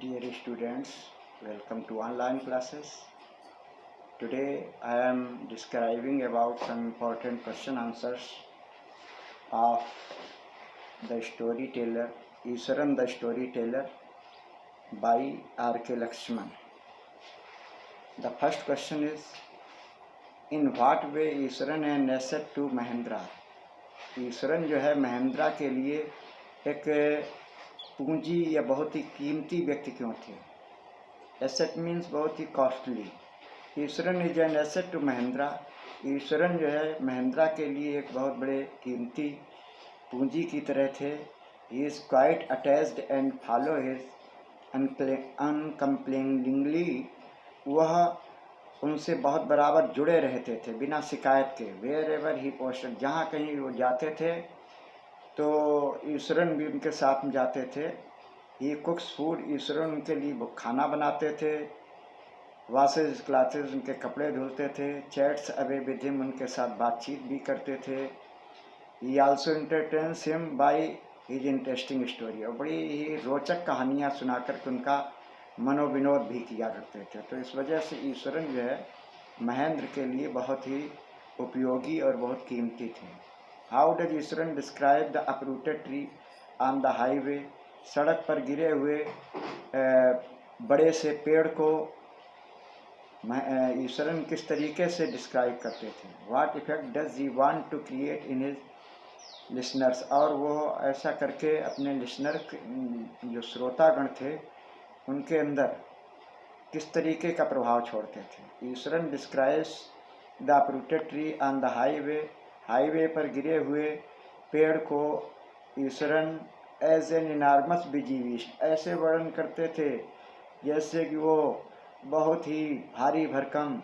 Dear students, welcome to online classes. Today I am describing about some important question answers of the storyteller Iswaran the Storyteller by R.K. Lakshman. The first question is, in what way Iswaran an asset to Mahendra? Eswaran जो है महेंद्रा के लिए एक पूंजी या बहुत ही कीमती व्यक्ति क्यों थे? एसेट मीन्स बहुत ही costly. Iswaran is an asset to Mahendra. Iswaran जो है महिंद्रा के लिए एक बहुत बड़े कीमती पूंजी की तरह थे. He is quite attached and follow his uncomplainingly. वह उनसे बहुत बराबर जुड़े रहते थे बिना शिकायत के. वेयर एवर ही पोस्टेड, जहाँ कहीं वो जाते थे तो ईश्वरन भी उनके साथ में जाते थे. ही कुक्स फूड, ईश्वरन उनके लिए वो खाना बनाते थे. वाशेज क्लासेज, उनके कपड़े धुलते थे. चैट्स अवे विद हिम, उनके साथ बातचीत भी करते थे. ही also entertains him by his interesting story. और बड़ी ही रोचक कहानियाँ सुनाकर उनका मनोविनोद भी किया करते थे. तो इस वजह से ईश्वरन जो है महेंद्र के लिए बहुत ही उपयोगी और बहुत कीमती थे. How does Eswaran describe the uprooted tree on the highway? सड़क पर गिरे हुए बड़े से पेड़ को ईश्वरन किस तरीके से डिस्क्राइब करते थे? What effect does he want to create in his listeners? और वो ऐसा करके अपने लिसनर जो श्रोतागण थे उनके अंदर किस तरीके का प्रभाव छोड़ते थे? Eswaran describes the uprooted tree on the highway. Highway पर गिरे हुए पेड़ को ईश्वरन एज एन इनार्मस बिजीविश, ऐसे वर्णन करते थे जैसे कि वो बहुत ही भारी भरकम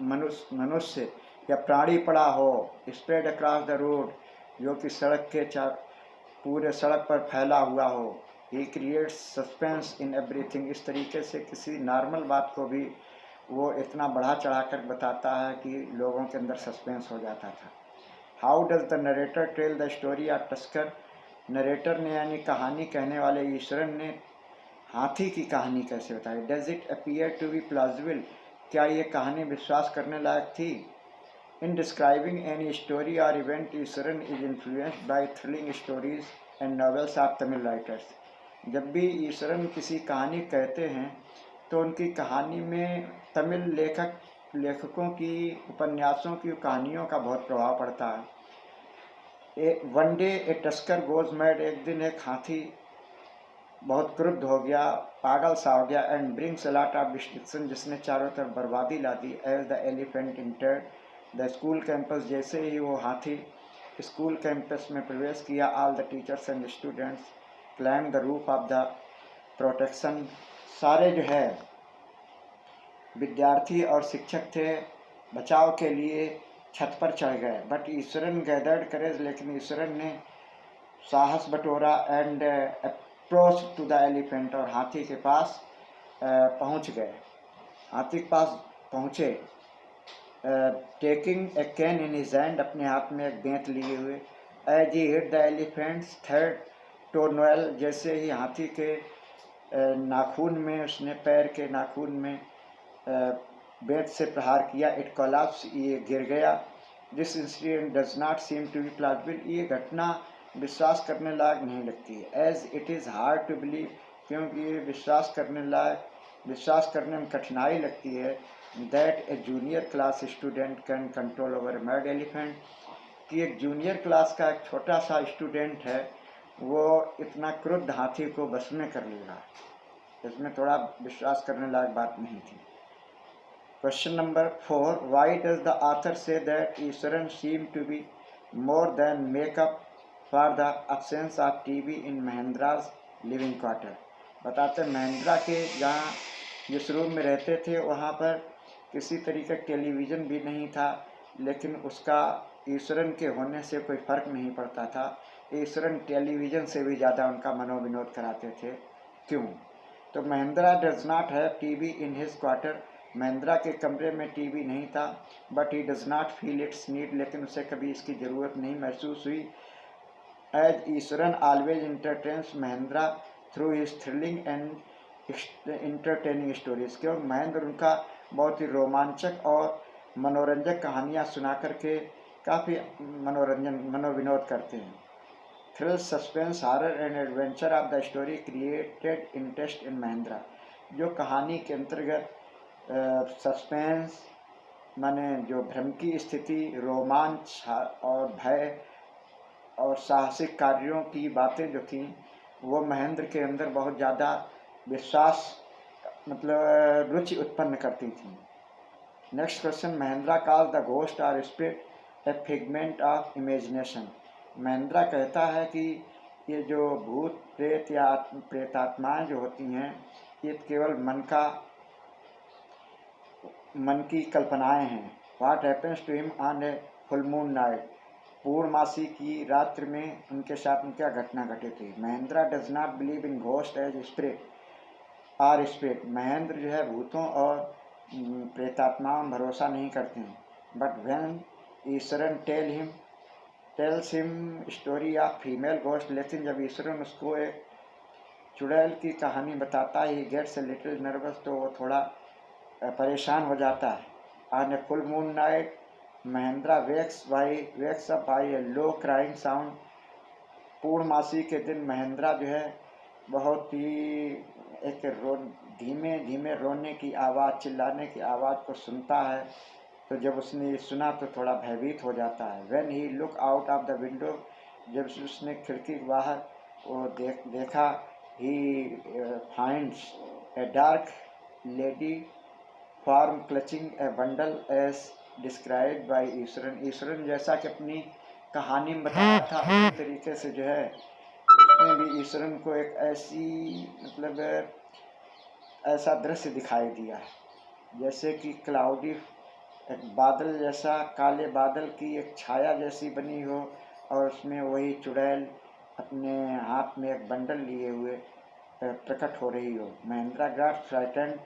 मनुष्य या प्राणी पड़ा हो. स्प्रेड अक्रॉस द रोड, जो कि सड़क के पूरे सड़क पर फैला हुआ हो. He creates suspense in everything. इस तरीके से किसी नॉर्मल बात को भी वो इतना बढ़ा चढ़ाकर बताता है कि लोगों के अंदर सस्पेंस हो जाता था. How does the narrator tell the story of Tusker? Narrator ने यानी कहानी कहने वाले ईश्वरन ने हाथी की कहानी कैसे बताई? Does it appear to be plausible? क्या ये कहानी विश्वास करने लायक थी? इन डिस्क्राइबिंग एनी स्टोरी और event Iswaran is influenced by thrilling stories and novels of Tamil writers. जब भी ईश्वरन किसी कहानी कहते हैं तो उनकी कहानी में तमिल लेखकों की उपन्यासों की कहानियों का बहुत प्रभाव पड़ता है. वन डे ए टस्कर गोज मैड. एक दिन एक हाथी बहुत क्रुद्ध हो गया, पागल सा हो गया. And brings a lot of destruction, जिसने चारों तरफ बर्बादी ला दी. As the elephant entered the school campus. जैसे ही वो हाथी स्कूल कैंपस में प्रवेश किया, all the teachers and students climb the roof of the protection. सारे जो है विद्यार्थी और शिक्षक थे बचाव के लिए छत पर चढ़ गए. बट ईश्वरन गैदर्ड करेज, लेकिन ईश्वरन ने साहस बटोरा. And approach to the elephant, और हाथी के पास पहुंच गए. हाथी के पास पहुँचे. Taking a cane in his hand, अपने हाथ में एक बेंत लिए हुए. As he hit the elephant's third toenail, जैसे ही हाथी के नाखून में, उसने पैर के नाखून में बेंत से प्रहार किया. इट कोलैप्स, ये गिर गया. This incident does not seem to be plausible. ये घटना विश्वास करने लायक नहीं लगती है. As it is hard to believe, क्योंकि ये विश्वास करने में कठिनाई लगती है. That a junior class student can control over mad elephant, कि एक जूनियर क्लास का एक छोटा सा स्टूडेंट है वो इतना क्रुद्ध हाथी को बस में कर लेगा. इसमें थोड़ा विश्वास करने लायक बात नहीं थी. Question number 4. Why does the author say that Iswaran seem to be more than make up द absence of TV in Mahendra's living quarter? बताते महेंद्रा के जहाँ जिस रूम में रहते थे वहाँ पर किसी तरीके का टेलीविज़न भी नहीं था, लेकिन उसका ईश्वरन के होने से कोई फ़र्क नहीं पड़ता था. ईश्वरन टेलीविज़न से भी ज़्यादा उनका मनोविनोद कराते थे. क्यों? तो Mahendra does not have TV in his quarter. Mahendra के कमरे में टीवी नहीं था. But he does not feel its need, लेकिन उसे कभी इसकी ज़रूरत नहीं महसूस हुई. As Iswaran always entertains Mahendra, through his thrilling and entertaining stories। क्योंकि महेंद्र उनका बहुत ही रोमांचक और मनोरंजक कहानियाँ सुना करके काफ़ी मनोविनोद करते हैं। Thrill, suspense, horror and adventure of the story created interest in Mahindra. जो कहानी के अंतर्गत सस्पेंस माने जो भ्रम की स्थिति, रोमांच और भय और साहसिक कार्यों की बातें जो थीं वो महेंद्र के अंदर बहुत ज़्यादा विश्वास मतलब रुचि उत्पन्न करती थी। Next question, Mahendra calls the ghost और spirit a figment of imagination. Mahendra कहता है कि ये जो भूत प्रेत या प्रेतात्माएं जो होती हैं ये केवल मन की कल्पनाएं हैं। What happens to him on a full moon night. पूर्णमासी की रात्रि में उनके साथ क्या घटना घटी थी। Mahendra does not believe in ghost as spirit. Mahendra जो है भूतों और प्रेतात्माओं में भरोसा नहीं करते हैं। But when Eswaran tells him story of female ghost, लेकिन जब ईश्वरन उसको एक चुड़ैल की कहानी बताता है, he gets a little nervous, तो वो थोड़ा परेशान हो जाता है। On a full moon night Mahendra wakes up by a low crying sound. पूर्णमासी के दिन महेंद्रा जो है बहुत ही एक धीमे धीमे रोने की आवाज़, चिल्लाने की आवाज़ को सुनता है। तो जब उसने ये सुना तो थोड़ा भयभीत हो जाता है। When he look out of the window, जब उसने खिड़की के बाहर वो देखा, he finds a dark lady form clutching a bundle as described by Iswaran. Iswaran जैसा कि अपनी कहानी में बताया था उसी तरीके से जो है उसमें भी ईश्वरन को एक मतलब ऐसा दृश्य दिखाई दिया जैसे कि क्लाउडी, एक बादल जैसा, काले बादल की एक छाया जैसी बनी हो और उसमें वही चुड़ैल अपने हाथ में एक बंडल लिए हुए प्रकट हो रही हो। Mahindra got frightened.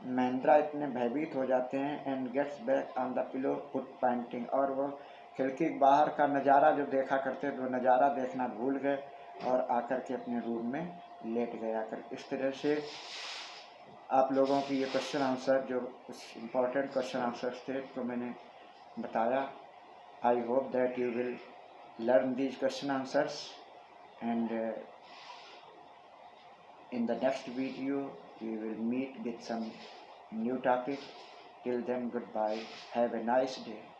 महेंद्रा इतने भयभीत हो जाते हैं। And gets back on the pillow foot pointing, और वो खिड़की बाहर का नज़ारा जो देखा करते थे वो नज़ारा देखना भूल गए और आकर के अपने रूम में लेट गए आकर। इस तरह से आप लोगों की ये क्वेश्चन आंसर जो कुछ इम्पोर्टेंट क्वेश्चन आंसर्स थे तो मैंने बताया। I hope that you will learn these question answers, and in the next video we will meet with some new topic. Till then, goodbye, have a nice day.